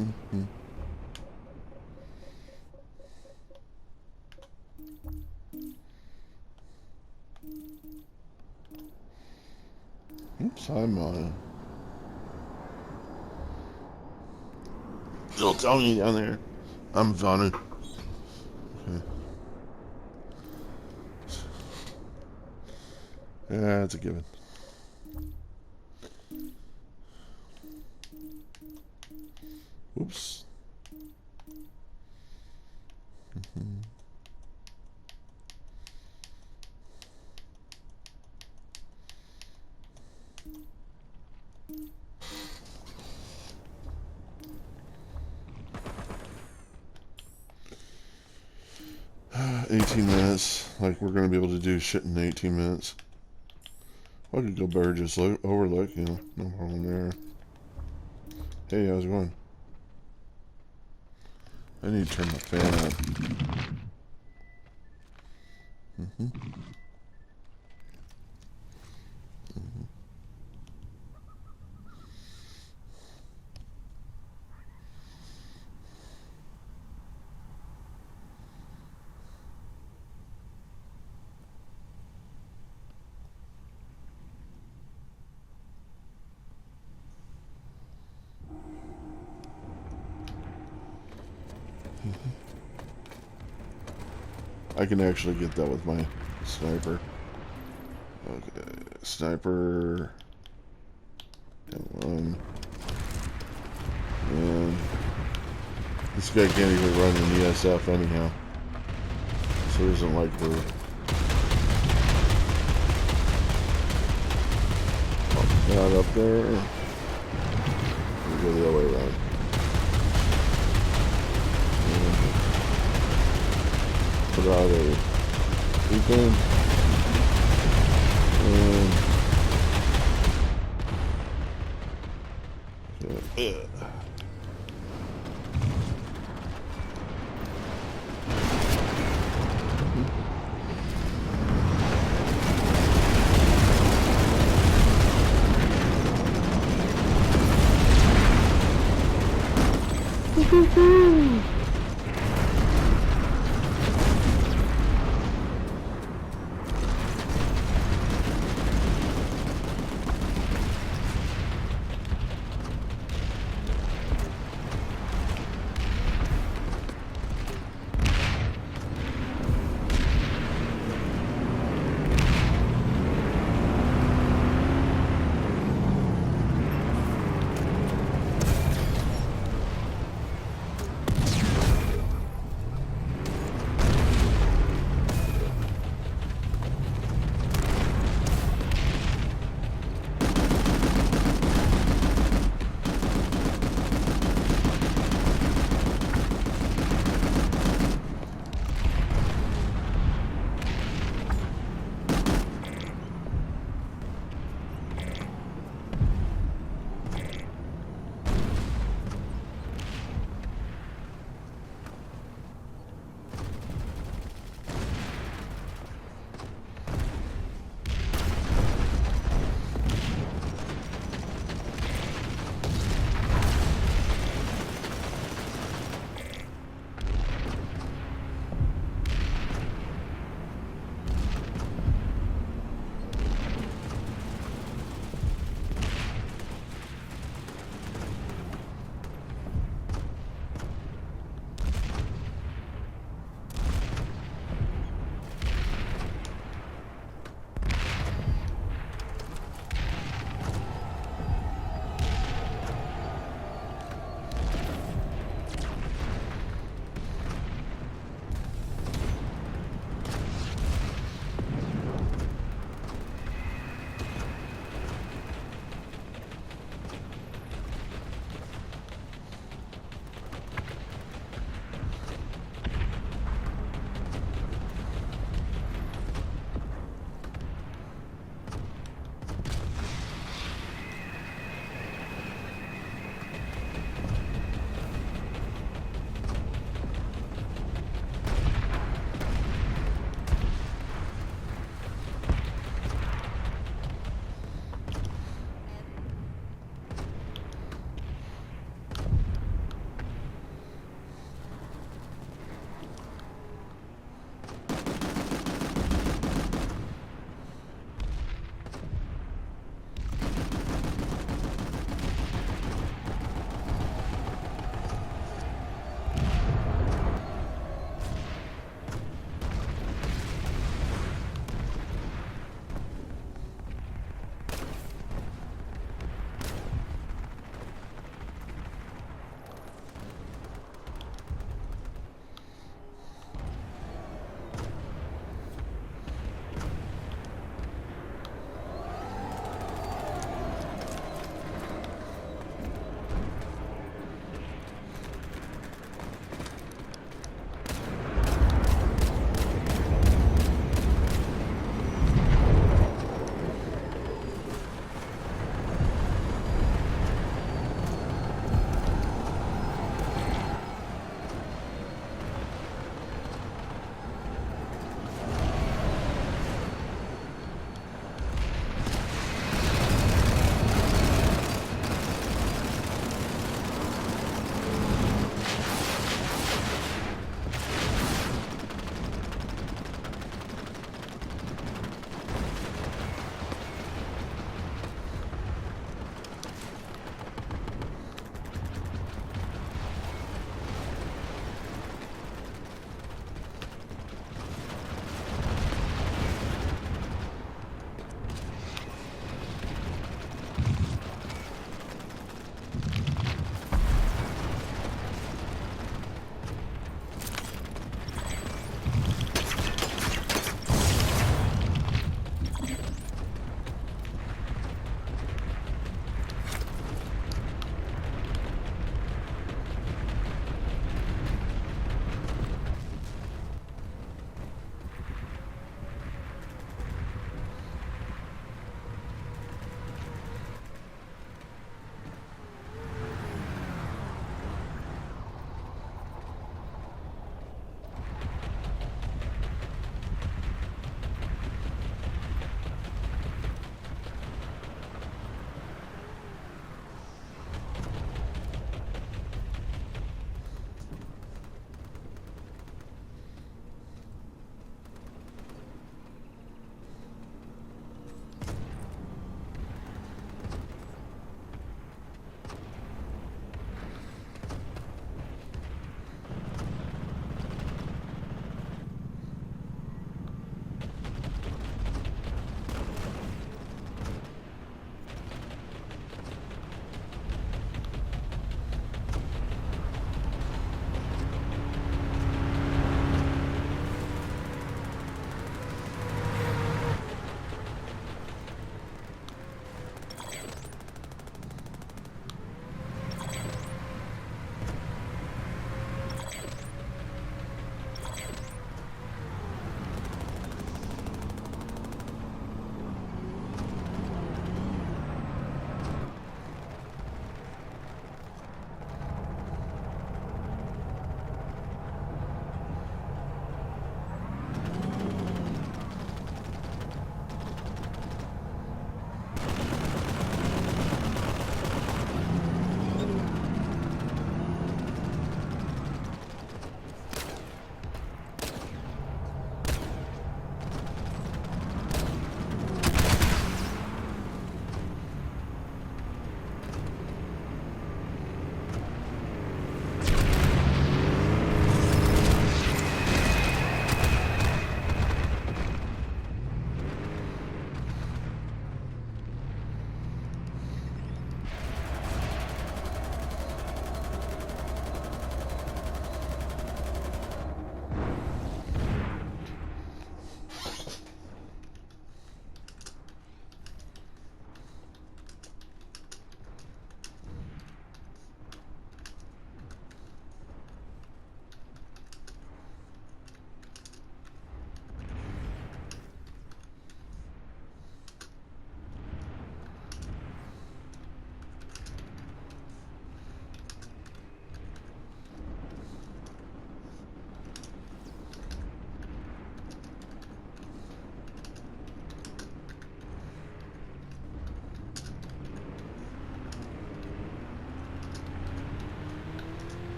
Mm-hmm. Oops, I'm don't tell me down there. I'm funny. Okay. Yeah, that's a given. Oops. Mm-hmm. 18 minutes. Like, we're going to be able to do shit in 18 minutes. I could go Burgess Overlook, you know. No problem there. Hey, how's it going? I need to turn the fan up. Mm-hmm. Mm-hmm. I can actually get that with my sniper. Okay, sniper. Come on. And this guy can't even run an ESF anyhow. So he doesn't like her. Not up there. We go the other way around. And put out a beacon. And yeah.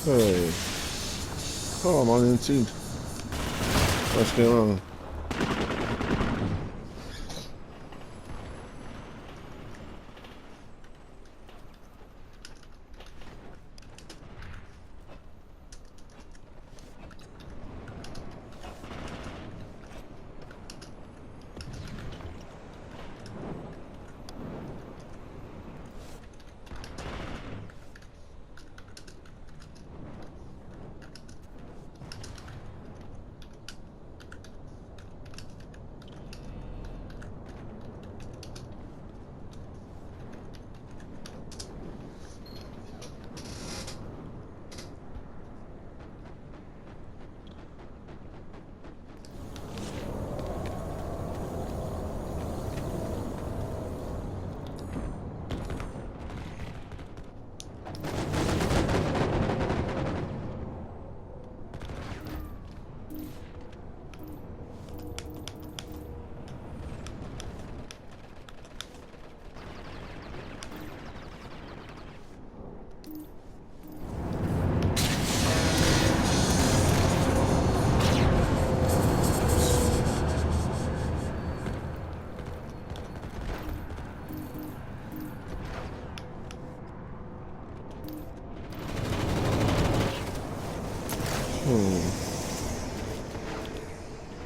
Hey. Oh, I'm on unseen. What's going on?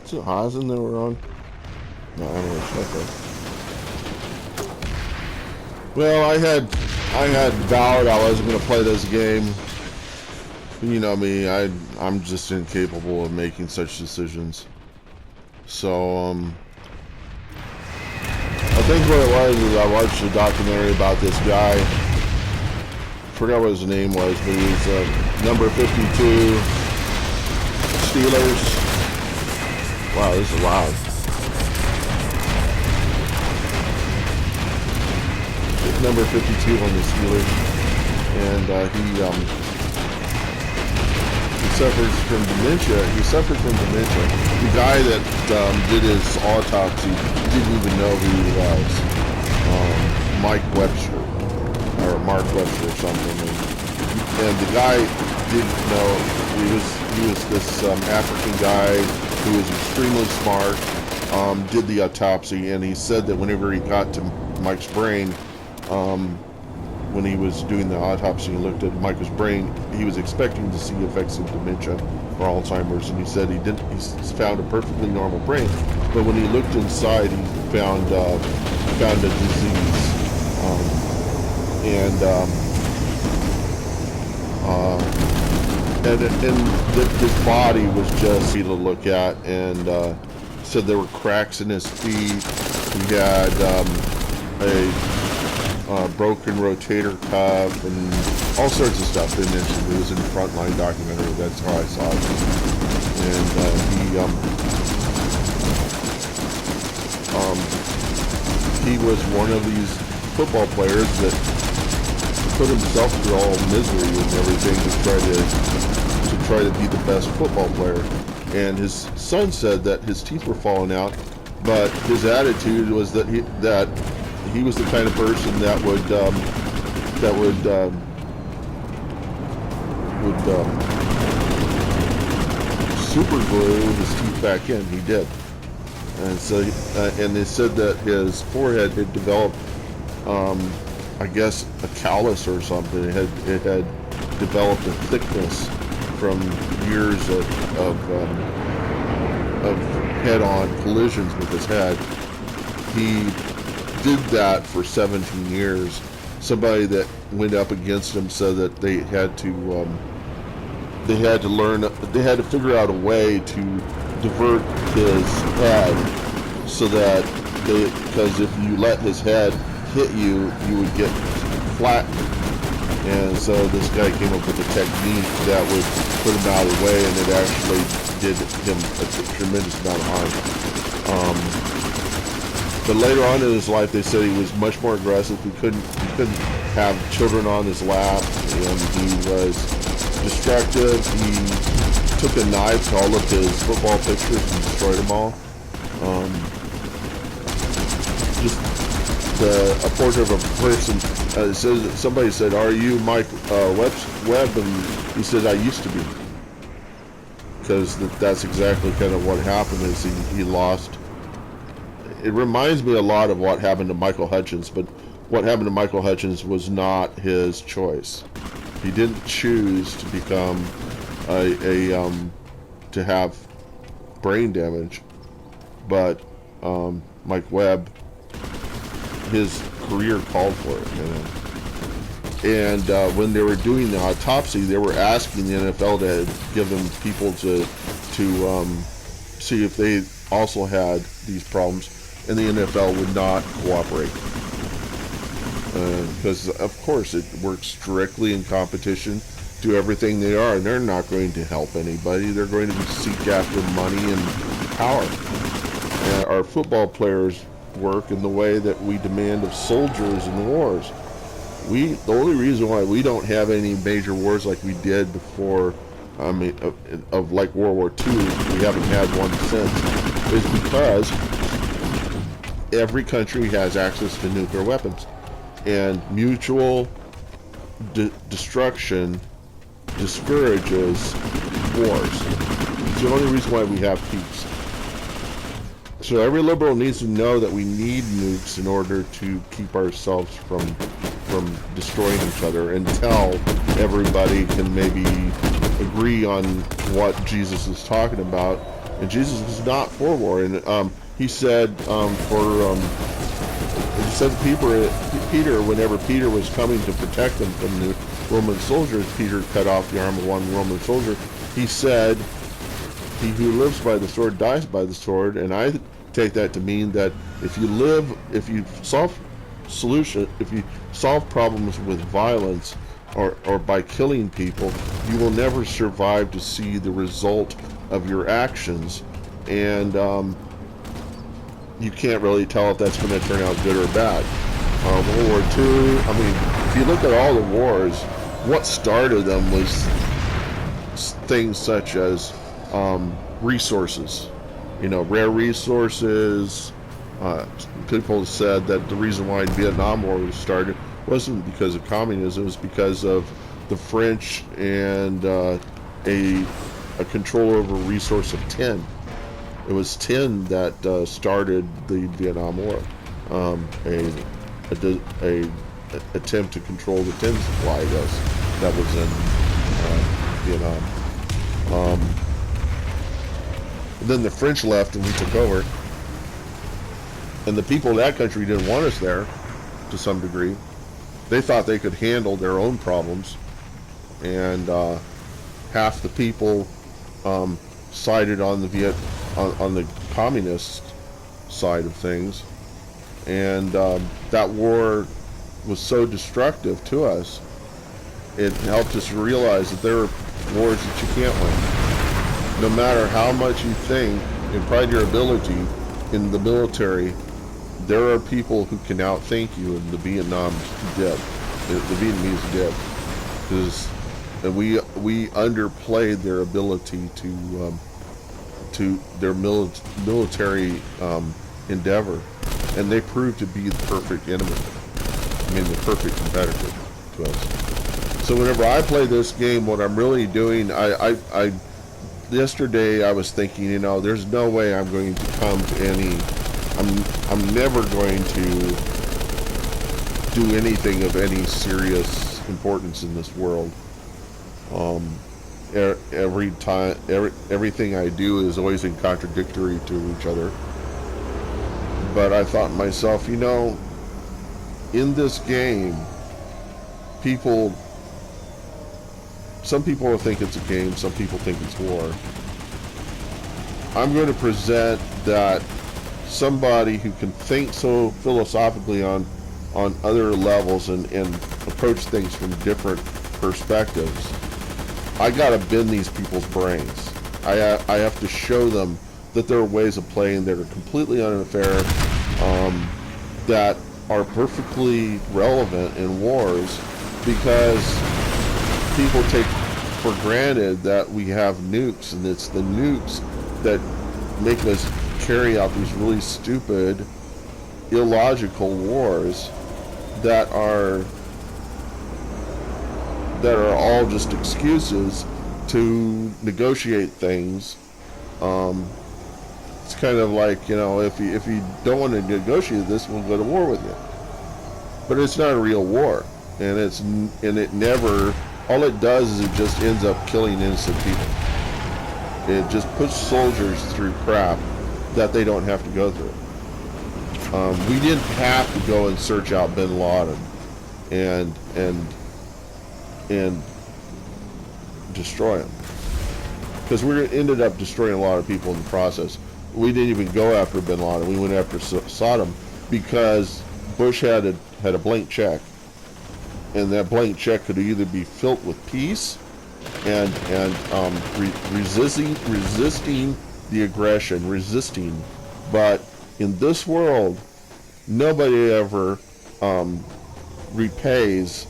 Is it Hazen that we're on? No, I don't know. Okay. Well, I had vowed I wasn't going to play this game. You know me, I'm just incapable of making such decisions. So, I think what it was is I watched a documentary about this guy. I forgot what his name was, but he's number 52 Steelers. Wow, this is loud. Number 52 on the Steelers, and he suffers from dementia. The guy that did his autopsy didn't even know who he was. Mike Webster, or Mark Webster or something. And the guy didn't know. He was this African guy who was extremely smart, did the autopsy, and he said that whenever he got to Mike's brain, when he was doing the autopsy and looked at Mike's brain, he was expecting to see effects of dementia or Alzheimer's, and he said he found a perfectly normal brain, but when he looked inside, he found a disease, and his body was just easy to look at, and said there were cracks in his feet. He had a broken rotator cuff and all sorts of stuff they mentioned. It was in the Frontline documentary. That's how I saw it. And he was one of these football players that put himself through all misery and everything to try to be the best football player. And his son said that his teeth were falling out, but his attitude was that he was the kind of person that would super glue his teeth back in. He did, and so and they said that his forehead had developed, I guess, a callus or something. It had developed a thickness from years of head-on collisions with his head. He did that for 17 years. Somebody that went up against him said that they had to figure out a way to divert his head so that because if you let his head hit you, you would get flattened. And so this guy came up with a technique that would put him out of the way, and it actually did him a tremendous amount of harm. But later on in his life, they said he was much more aggressive. He couldn't have children on his lap, and he was destructive. He took a knife to all of his football pictures and destroyed them all. Just a portrait of a person. Somebody said, "Are you Mike Webb?" And he said, "I used to be," because that's exactly kind of what happened. Is he lost. It reminds me a lot of what happened to Michael Hutchins, but what happened to Michael Hutchins was not his choice. He didn't choose to become to have brain damage, but Mike Webb, his career called for it, you know. And when they were doing the autopsy, they were asking the NFL to give them people to see if they also had these problems, and the NFL would not cooperate. Because of course it works strictly in competition, do everything they are, and they're not going to help anybody. They're going to seek after money and power. And our football players work in the way that we demand of soldiers in wars. The only reason why we don't have any major wars like we did before, I mean, of like World War II, we haven't had one since, is because every country has access to nuclear weapons. And mutual destruction discourages wars. It's the only reason why we have peace. So every liberal needs to know that we need nukes in order to keep ourselves from destroying each other, until everybody can maybe agree on what Jesus is talking about. And Jesus was not for war. And he said he said Peter, whenever Peter was coming to protect them from the Roman soldiers, Peter cut off the arm of one Roman soldier. He said, "He who lives by the sword dies by the sword." And I take that to mean that if you solve problems with violence or by killing people, you will never survive to see the result of your actions. And you can't really tell if that's going to turn out good or bad. World War II, I mean, if you look at all the wars, what started them was things such as resources, rare resources. People said that the reason why the Vietnam War was started wasn't because of communism, it was because of the French and a control over a resource of tin. It was tin that started the Vietnam War, a attempt to control the tin supply that was in Vietnam. Then the French left and we took over, and the people of that country didn't want us there to some degree. They thought they could handle their own problems, and half the people sided on the communist side of things, and that war was so destructive to us. It helped us realize that there are wars that you can't win. No matter how much you think and pride your ability in the military, there are people who can outthink you, and the Vietnamese did. The Vietnamese did, because we underplayed their ability to their military endeavor, and they proved to be the perfect enemy. I mean, the perfect competitor to us. So whenever I play this game, what I'm really doing, yesterday I was thinking, there's no way I'm going to come to any. I'm never going to do anything of any serious importance in this world. Every time, everything I do is always in contradictory to each other. But I thought to myself, in this game, some people will think it's a game, some people think it's war. I'm going to present that somebody who can think so philosophically on other levels and approach things from different perspectives. I gotta bend these people's brains. I have to show them that there are ways of playing that are completely unfair, that are perfectly relevant in wars, because people take for granted that we have nukes, and it's the nukes that make us carry out these really stupid illogical wars that are all just excuses to negotiate things. It's kind of like, if you don't want to negotiate this, we'll go to war with you. But it's not a real war, and it never. All it does is it just ends up killing innocent people. It just puts soldiers through crap that they don't have to go through. We didn't have to go and search out Bin Laden and destroy him, because we ended up destroying a lot of people in the process. We didn't even go after Bin Laden. We went after Saddam because Bush had a blank check, and that blank check could either be filled with peace and resisting the aggression, but in this world, nobody ever repays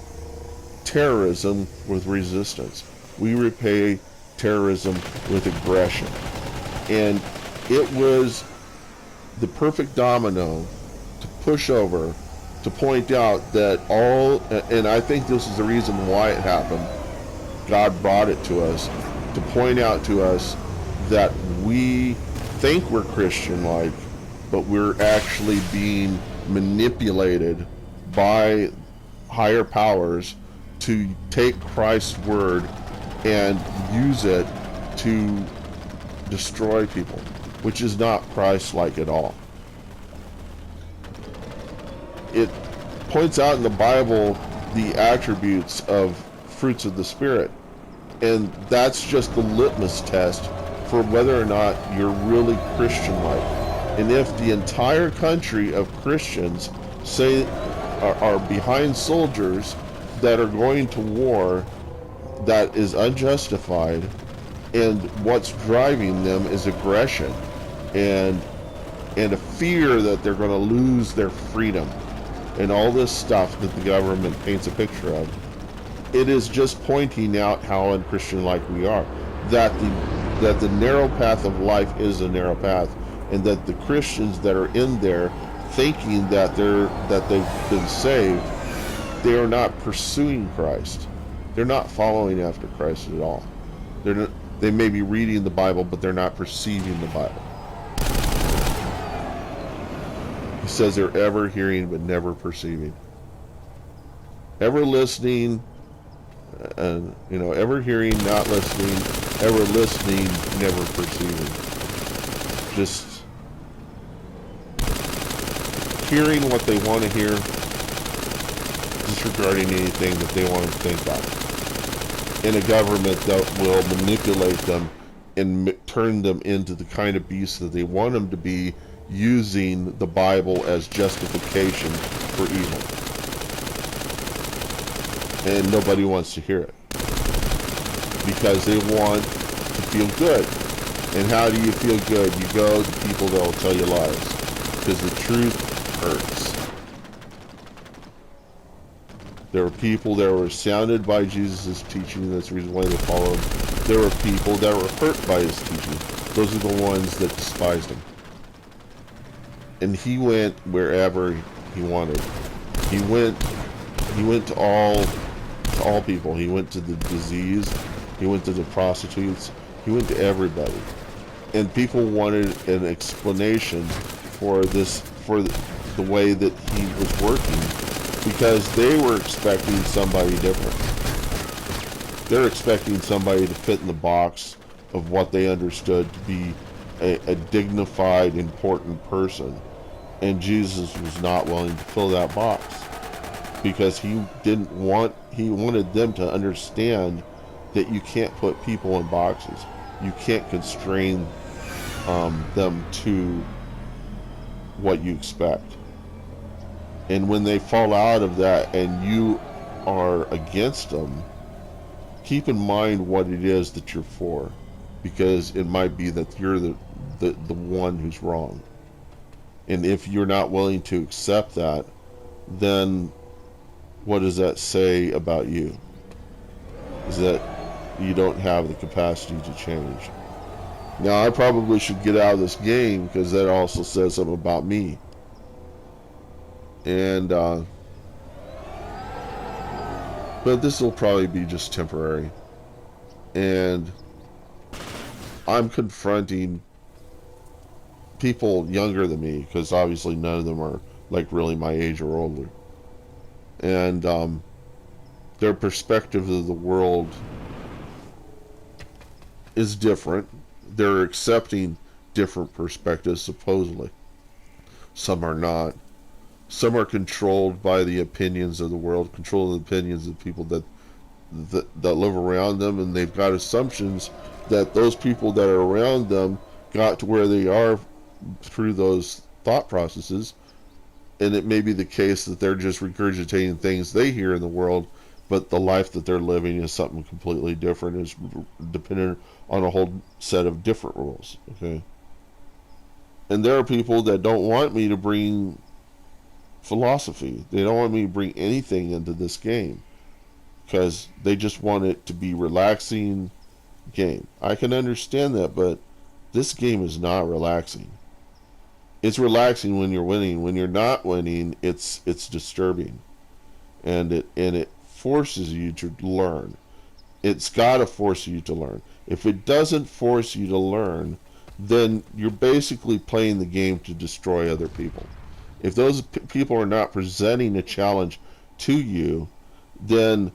terrorism with resistance. We repay terrorism with aggression. And it was the perfect domino to push over, to point out that and I think this is the reason why it happened. God brought it to us to point out to us that we think we're Christian-like, but we're actually being manipulated by higher powers to take Christ's word and use it to destroy people, which is not Christ-like at all. It points out in the Bible the attributes of fruits of the Spirit, and that's just the litmus test for whether or not you're really Christian-like. And if the entire country of Christians are behind soldiers that are going to war that is unjustified, and what's driving them is aggression and a fear that they're going to lose their freedom and all this stuff that the government paints a picture of, it is just pointing out how unchristian-like we are. That the narrow path of life is a narrow path, and that the Christians that are in there thinking that they've been saved, they are not pursuing Christ. They're not following after Christ at all. They may be reading the Bible, but they're not perceiving the Bible. He says they're ever hearing but never perceiving. Ever listening, ever hearing, not listening, ever listening, never perceiving. Just hearing what they want to hear, disregarding anything that they want to think about. In a government that will manipulate them and turn them into the kind of beasts that they want them to be, using the Bible as justification for evil. And nobody wants to hear it, because they want to feel good. And how do you feel good? You go to people that will tell you lies, because the truth hurts. There were people that were sounded by Jesus' teaching. That's the reason why they followed him. There were people that were hurt by his teaching. Those are the ones that despised him. And he went wherever he wanted. He went to all people. He went to the diseased. He went to the prostitutes. He went to everybody. And people wanted an explanation for the way that he was working, because they were expecting somebody different. They're expecting somebody to fit in the box of what they understood to be a dignified, important person. And Jesus was not willing to fill that box, because he wanted them to understand that you can't put people in boxes. You can't constrain them to what you expect. And when they fall out of that and you are against them, keep in mind what it is that you're for, because it might be that you're the one who's wrong. And if you're not willing to accept that, then what does that say about you? Is that you don't have the capacity to change. Now, I probably should get out of this game, because that also says something about me. And but this will probably be just temporary. And I'm confronting people younger than me, because obviously none of them are like really my age or older. And their perspective of the world is different. They're accepting different perspectives, supposedly. Some are not. Some are controlled by the opinions of the world, controlled the opinions of people that live around them, and they've got assumptions that those people that are around them got to where they are through those thought processes. And it may be the case that they're just regurgitating things they hear in the world, but the life that they're living is something completely different, is dependent on a whole set of different rules. Okay. And there are people that don't want me to bring philosophy. They don't want me to bring anything into this game, because they just want it to be relaxing game. I can understand that, but this game is not relaxing. It's relaxing when you're winning. When you're not winning, it's disturbing, and it forces you to learn. It's got to force you to learn. If it doesn't force you to learn, then you're basically playing the game to destroy other people. If those people are not presenting a challenge to you, then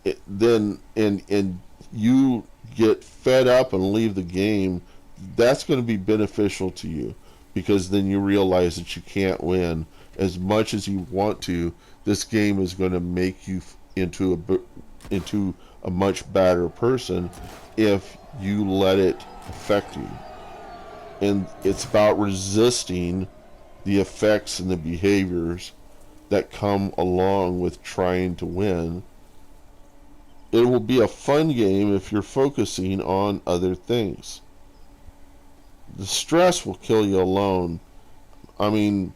and you get fed up and leave the game, that's going to be beneficial to you, because then you realize that you can't win as much as you want to. This game is going to make you into a much better person if you let it affect you. And it's about resisting the effects and the behaviors that come along with trying to win. It will be a fun game if you're focusing on other things. The stress will kill you alone. I mean,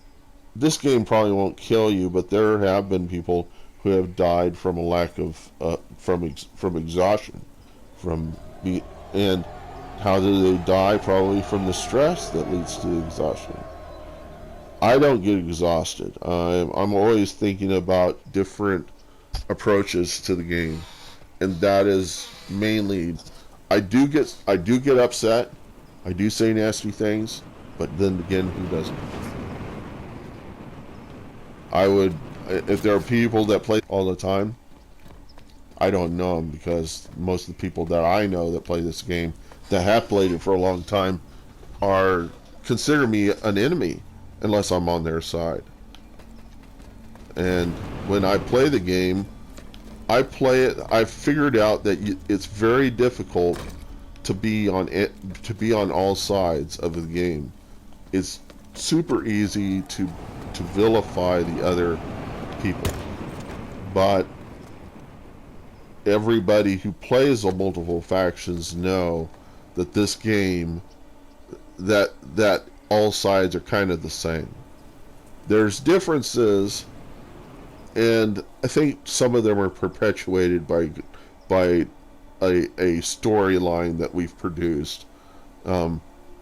this game probably won't kill you, but there have been people who have died from a lack of from exhaustion, and how do they die? Probably from the stress that leads to exhaustion. I don't get exhausted. I'm always thinking about different approaches to the game, and that is mainly, I do get upset. I do say nasty things, but then again, who doesn't? I would, if there are people that play all the time, I don't know them, because most of the people that I know that play this game, that have played it for a long time, are consider me an enemy unless I'm on their side. And when I play the game, I play it. I've figured out that it's very difficult to be on all sides of the game. It's super easy to vilify the other people, but everybody who plays on multiple factions know that this game, that all sides are kind of the same. There's differences, and I think some of them are perpetuated by a storyline that we've produced,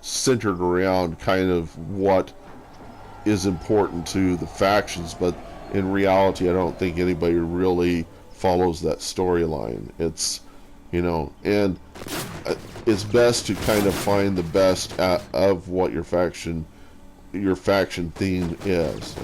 centered around kind of what is important to the factions, but in reality I don't think anybody really follows that storyline. It's, and it's best to kind of find the best of what your faction theme is.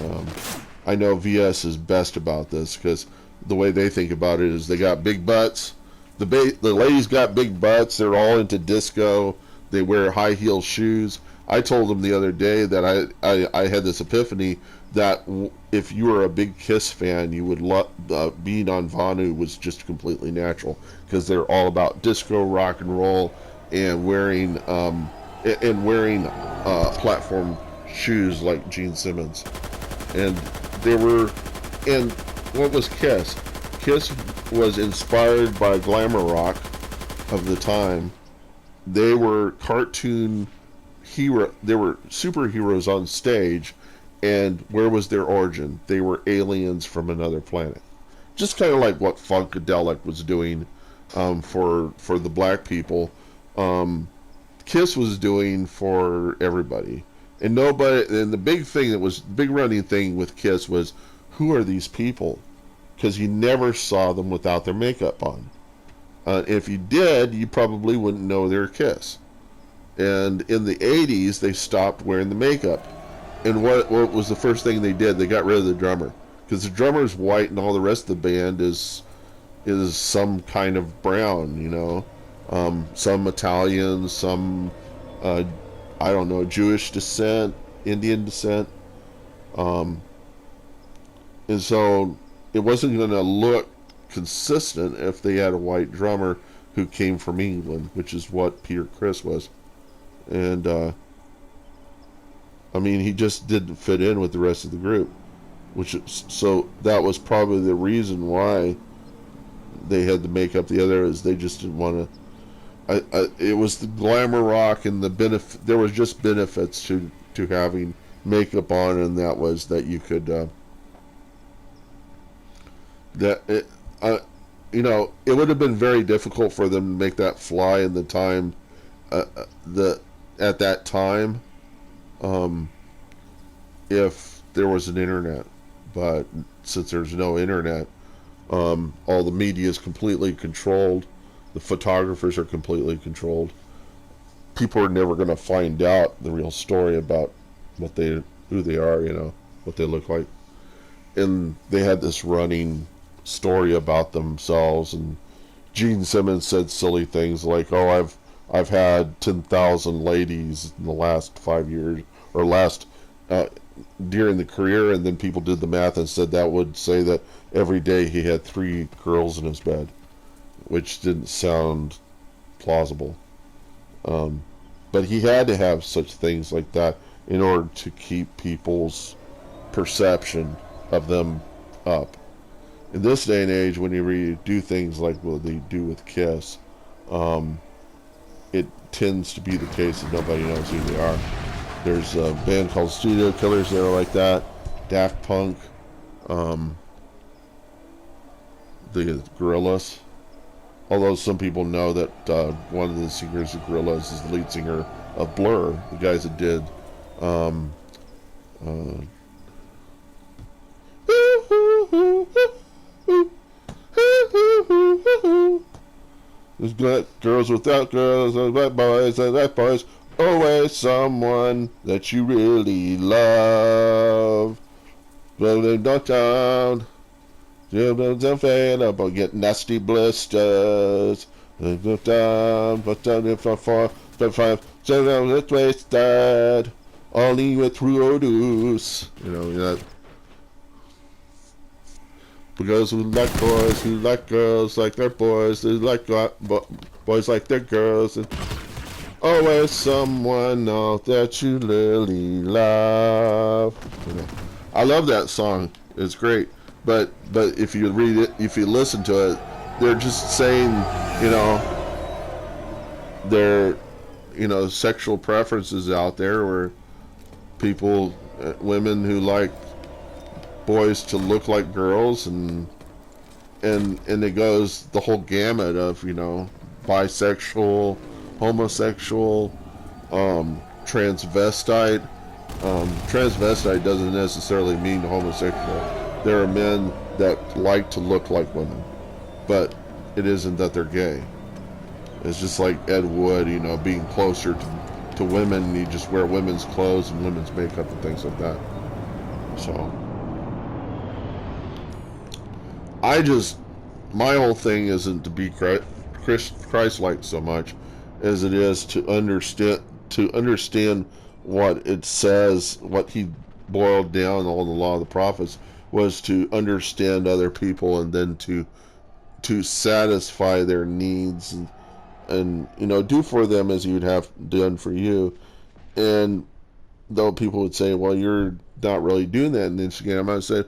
I know VS is best about this, because the way they think about it is they got big butts. The ladies got big butts. They're all into disco. They wear high heel shoes. I told them the other day that I had this epiphany that if you were a big Kiss fan, you would love being on Vanu was just completely natural, because they're all about disco, rock and roll, and wearing platform shoes like Gene Simmons. And what was Kiss? Kiss was inspired by glamour rock of the time. They were they were superheroes on stage, and where was their origin? They were aliens from another planet. Just kind of like what Funkadelic was doing for the black people. Kiss was doing for everybody, And nobody, and the big thing that was, big running thing with Kiss was, who are these people? Because you never saw them without their makeup on. If you did, you probably wouldn't know they're Kiss. And in the 80s, they stopped wearing the makeup. And what was the first thing they did? They got rid of the drummer. Because the drummer is white and all the rest of the band is some kind of brown, you know. Some Italian, some, I don't know, Jewish descent, Indian descent. And so it wasn't going to look consistent if they had a white drummer who came from England, which is what Peter Criss was. And, I mean, he just didn't fit in with the rest of the group. So that was probably the reason why they had to make up the other, is they just didn't want to. It was the glamour rock and the benefit. There was just benefits to having makeup on, and that was that you could you know, it would have been very difficult for them to make that fly in the time at that time, if there was an internet. But since there's no internet, all the media is completely controlled. The photographers are completely controlled. People are never going to find out the real story about who they are, you know, what they look like. And they had this running story about themselves, and Gene Simmons said silly things like, "Oh, I've had 10,000 ladies in the last 5 years, or last during the career," and then people did the math and said that would say that every day he had 3 girls in his bed, which didn't sound plausible. But he had to have such things like that in order to keep people's perception of them up. In this day and age, when you do things like what they do with Kiss, it tends to be the case that nobody knows who they are. There's a band called Studio Killers that are like that. Daft Punk, the Gorillaz. Although some people know that one of the singers of Gorillaz is the lead singer of Blur, the guys that did there's got girls without girls, and black boys, always someone that you really love. Rolling down, available, get nasty blisters. Down, wasted, only with produce. You know that. Because who like boys, who like girls, like their boys, who like boys like their girls, and always someone out that you really love. You know, I love that song. It's great, but if you read it, if you listen to it, they're just saying, you know, their, you know, sexual preferences out there, where people, women who like boys to look like girls, and it goes the whole gamut of, you know, bisexual, homosexual, transvestite. Transvestite doesn't necessarily mean homosexual. There are men that like to look like women, but it isn't that they're gay. It's just like Ed Wood, you know, being closer to women. You just wear women's clothes and women's makeup and things like that. So my whole thing isn't to be Christ-like so much as it is to understand what it says. What he boiled down on the law of the prophets was to understand other people, and then to satisfy their needs, and you know, do for them as you would have done for you. And though people would say, well, you're not really doing that, and then again, I might say,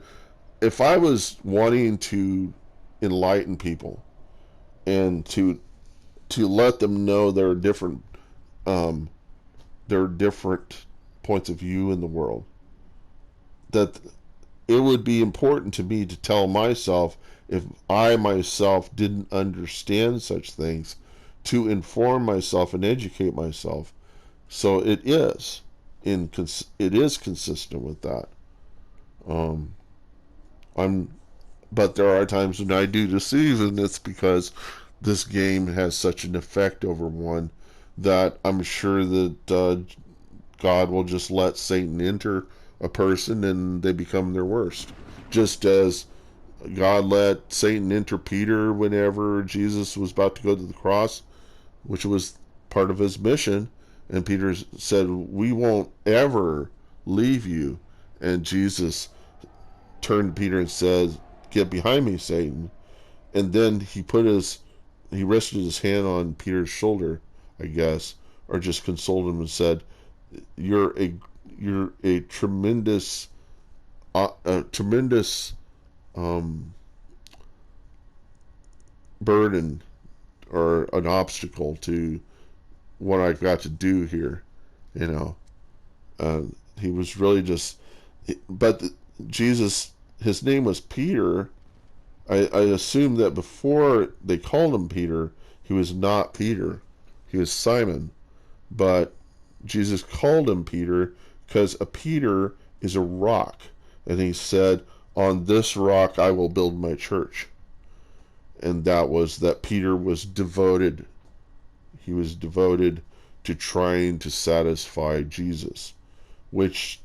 if I was wanting to enlighten people and to let them know there are different points of view in the world, that it would be important to me to tell myself, if I myself didn't understand such things, to inform myself and educate myself. So it is. it is consistent with that. Um, I'm, but there are times when I do deceive, and it's because this game has such an effect over one that I'm sure that God will just let Satan enter a person and they become their worst. Just as God let Satan enter Peter whenever Jesus was about to go to the cross, which was part of his mission. And Peter said, "We won't ever leave you." And Jesus turned to Peter and said, "Get behind me, Satan." And then he rested his hand on Peter's shoulder, I guess, or just consoled him and said, "You're a tremendous um, burden or an obstacle to what I've got to do here." You know, he was really just, but Jesus, his name was Peter. I assume that before they called him Peter, he was not Peter. He was Simon. But Jesus called him Peter because a Peter is a rock. And he said, "On this rock I will build my church." And that was that Peter was devoted. He was devoted to trying to satisfy Jesus, which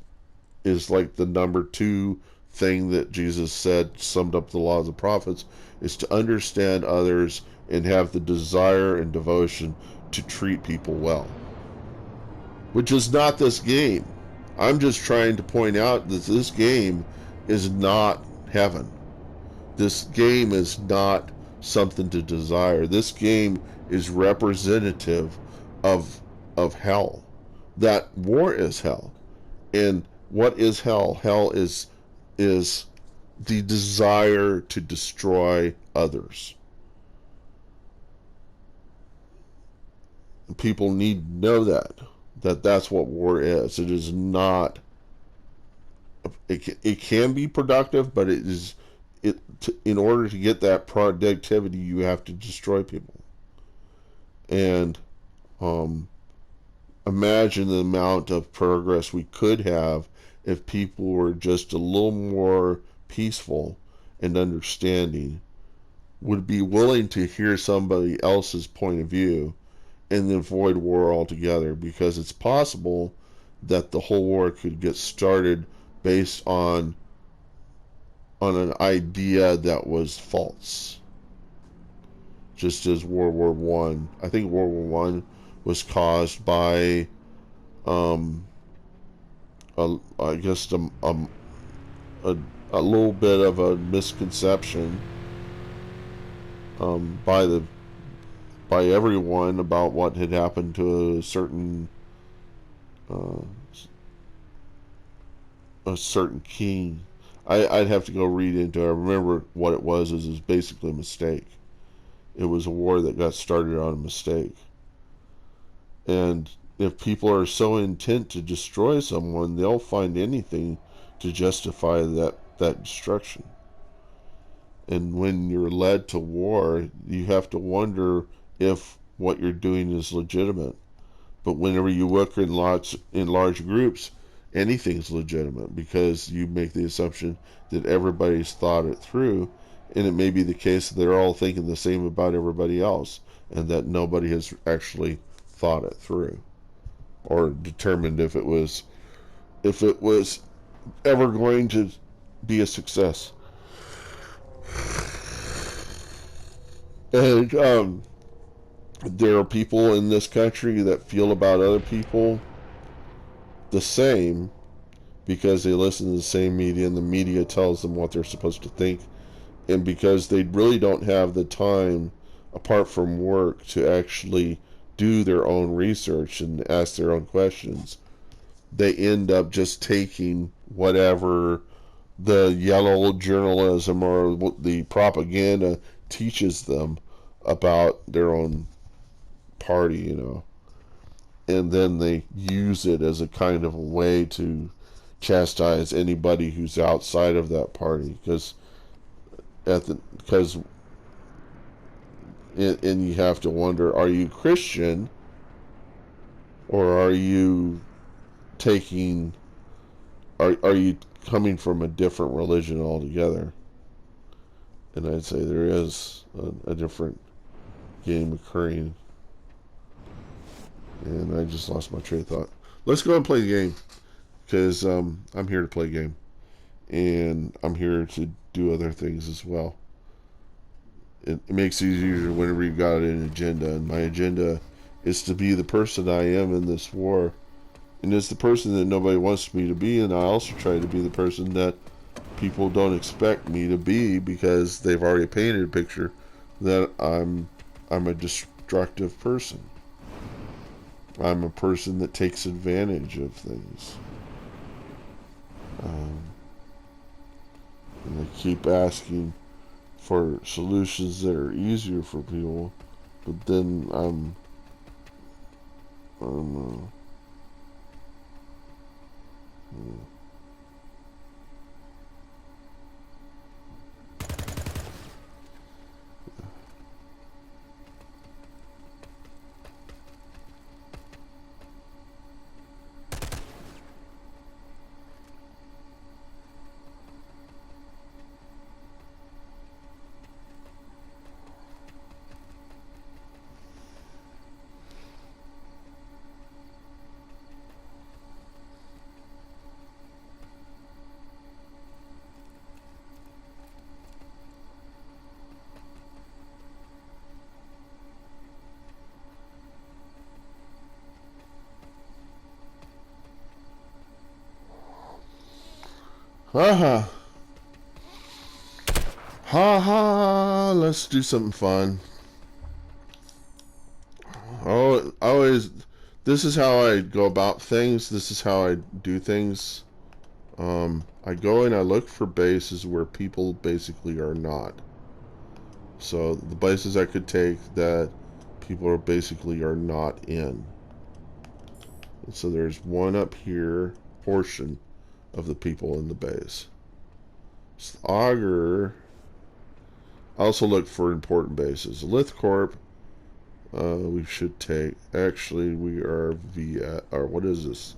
is like the number two thing that Jesus said, summed up the law of the prophets, is to understand others and have the desire and devotion to treat people well. Which is not this game. I'm just trying to point out that this game is not heaven. This game is not something to desire. This game is representative of hell. That war is hell. And what is hell? Hell is the desire to destroy others. People need to know that that's what war is. It is not. It can be productive, but in order to get that productivity, you have to destroy people. And imagine the amount of progress we could have if people were just a little more peaceful and understanding, would be willing to hear somebody else's point of view and then avoid war altogether, because it's possible that the whole war could get started based on an idea that was false. Just as World War One, I think World War One was caused by, I guess a little bit of a misconception by everyone about what had happened to uh, a certain king. I'd have to go read into it. I remember what it was. It was basically a mistake. It was a war that got started on a mistake. And if people are so intent to destroy someone, they'll find anything to justify that destruction. And when you're led to war, you have to wonder if what you're doing is legitimate. But whenever you work in large groups, anything's legitimate, because you make the assumption that everybody's thought it through, and it may be the case that they're all thinking the same about everybody else, and that nobody has actually thought it through or determined if it was ever going to be a success. And there are people in this country that feel about other people the same because they listen to the same media, and the media tells them what they're supposed to think, and because they really don't have the time apart from work to actually do their own research and ask their own questions. They end up just taking whatever the yellow journalism or the propaganda teaches them about their own party, and then they use it as a kind of a way to chastise anybody who's outside of that party, because and you have to wonder, are you Christian or are you taking, are you coming from a different religion altogether? And I'd say there is a different game occurring. And I just lost my train of thought. Let's go and play the game, because I'm here to play a game, and I'm here to do other things as well. It makes it easier whenever you've got an agenda, and my agenda is to be the person I am in this war, and it's the person that nobody wants me to be, and I also try to be the person that people don't expect me to be, because they've already painted a picture that I'm a destructive person. I'm a person that takes advantage of things. And I keep asking for solutions that are easier for people, but then I'm ha ha, let's do something fun. Oh, this is how I go about things. This is how I do things. I go and I look for bases where people basically are not. So the places I could take that people are basically are not in. And so there's one up here, portion of the people in the base. So the Augur. I also look for important bases. Lithcorp, we should take. Actually, we are via. Or what is this?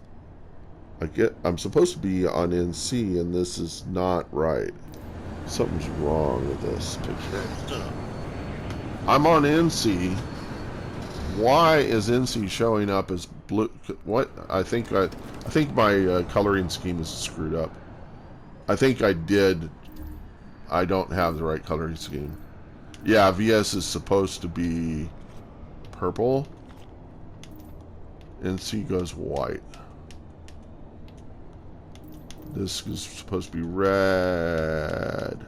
I'm supposed to be on NC, and this is not right. Something's wrong with this picture. I'm on NC. Why is NC showing up as blue? What? I think my coloring scheme is screwed up. I think I don't have the right coloring scheme. Yeah, VS is supposed to be purple. NC goes white. This is supposed to be red.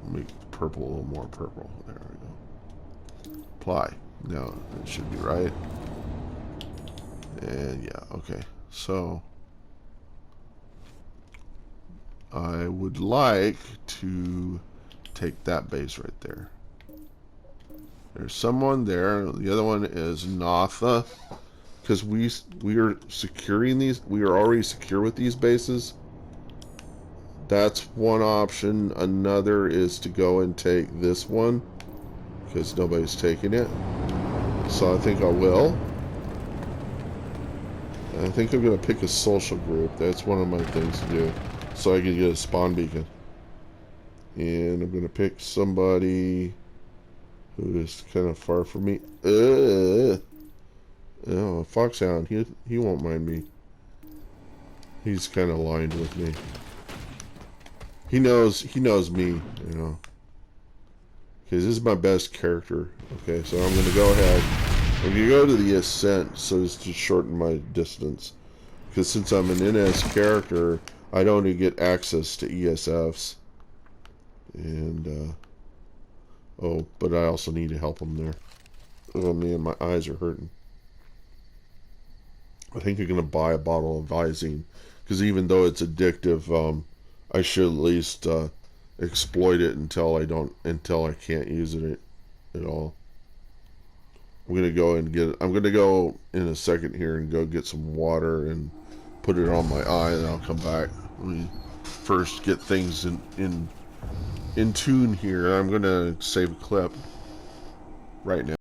Make purple a little more purple. There we go. Apply. No, it should be right. And yeah, okay. So I would like to take that base right there. There's someone there. The other one is Notha. Because we are securing these, we are already secure with these bases. That's one option. Another is to go and take this one, because nobody's taking it. So I think I will. I think I'm going to pick a social group. That's one of my things to do, so I can get a spawn beacon. And I'm going to pick somebody who is kind of far from me. Oh, Foxhound, he won't mind me. He's kind of aligned with me. He knows me, you know. Because this is my best character. Okay, so I'm going to go ahead. I'm going to go to the Ascent so as to shorten my distance. Because since I'm an NS character, I don't get access to ESFs. And, oh, but I also need to help him there. Oh man, my eyes are hurting. I think I'm going to buy a bottle of Visine, because even though it's addictive, I should at least exploit it until I can't use it at all. I'm going to go in a second here and go get some water and put it on my eye, and I'll come back. Let me first get things in tune here. I'm going to save a clip right now.